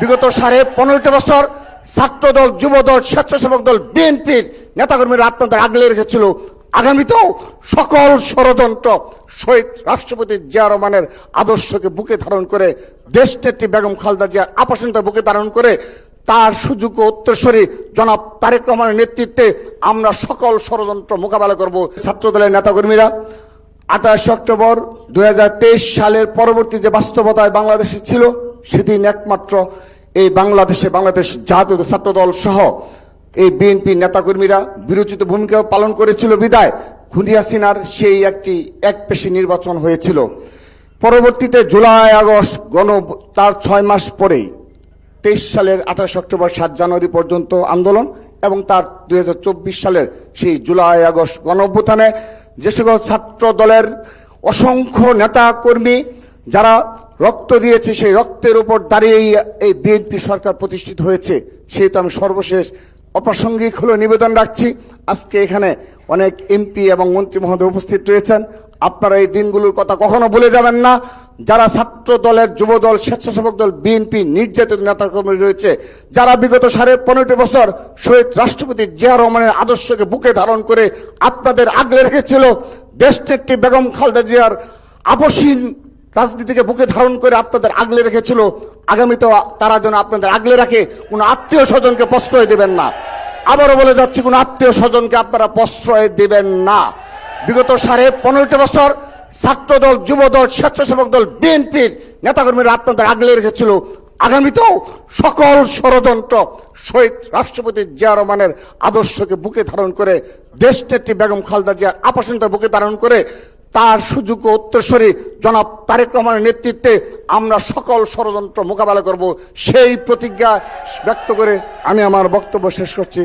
বিগত 15.5 বছর ছাত্রদল, যুবদল, স্বেচ্ছাসেবক দল, বিএনপির নেতাকর্মীরা আপনাদের আগলে রেখেছিল। আগামীতেও সকল ষড়যন্ত্র শহীদ রাষ্ট্রপতি জিয়া রহমানের আদর্শকে বুকে ধারণ করে, দেশনেত্রী বেগম খালেদা জিয়ার আপাসনতা বুকে ধারণ করে, তার সুযোগ্য উত্তরসূরি জনাব তারেক রহমানের নেতৃত্বে আমরা সকল ষড়যন্ত্র মোকাবেলা করব। ছাত্রদলের নেতাকর্মীরা 28 অক্টোবর 2023 সালের পরবর্তী যে বাস্তবতায় বাংলাদেশে ছিল, সেদিন একমাত্র এই বাংলাদেশ জাতীয় ছাত্রদল সহ এই বিএনপি নেতাকর্মীরা বিরোচিত ভূমিকা পালন করেছিল বিদায় খুনি হাসিনার সেই একপেশী নির্বাচন হয়েছিল। পরবর্তীতে জুলাই আগস্ট তার 6 মাস পরেই 23 সালের 28 অক্টোবর 7 জানুয়ারি পর্যন্ত আন্দোলন এবং তার 2024 সালের সেই জুলাই আগস্ট গণঅভ্যুত্থানে যে সকল ছাত্র দলের অসংখ্য নেতা কর্মী যারা রক্ত দিয়েছে, সেই রক্তের উপর দাঁড়িয়েই এই বিএনপি সরকার প্রতিষ্ঠিত হয়েছে। সেই তো আমি সর্বশেষ অপ্রাসঙ্গিক হলো নিবেদন রাখছি। আজকে এখানে অনেক এমপি এবং মন্ত্রী মহোদয় উপস্থিত রয়েছেন। আপনারা এই দিনগুলোর কথা কখনো ভুলে যাবেন না। যারা ছাত্র দলের, যুবদল, স্বেচ্ছাসেবক দল, বিএনপি নির্যাতিত নেতাকর্মী রয়েছে, যারা বিগত 15.5 বছর শহীদ রাষ্ট্রপতি জিয়া রহমানের আদর্শকে বুকে ধারণ করে আপনাদের আগলে রেখেছিল, দেশনেত্রী বেগম খালেদা জিয়ার আপসীন রাজনীতিকে বুকে ধারণ করে আপনাদের আগলে রেখেছিল, আগামীতেও তারা যেন আপনাদের আগলে রাখে। কোনো আত্মীয় স্বজনকে প্রশ্রয় দেবেন না। আবারও বলে যাচ্ছি, কোনো আত্মীয় স্বজনকে আপনারা প্রশ্রয় দেবেন না। বিগত 15.5 বছর ছাত্রদল, যুবদল, স্বেচ্ছাসেবক দল, বিএনপির নেতাকর্মীরা আপনাদের আগলে রেখেছিল। আগামীতেও সকল ষড়যন্ত্র শহীদ রাষ্ট্রপতি জিয়া রহমানের আদর্শকে বুকে ধারণ করে, দেশনেত্রী বেগম খালেদা জিয়ার আপাসনতা বুকে ধারণ করে, তার সুযোগ্য উত্তরসূরি জনাব তারেক রহমানের নেতৃত্বে আমরা সকল ষড়যন্ত্র মোকাবেলা করব। সেই প্রতিজ্ঞা ব্যক্ত করে আমি আমার বক্তব্য শেষ করছি।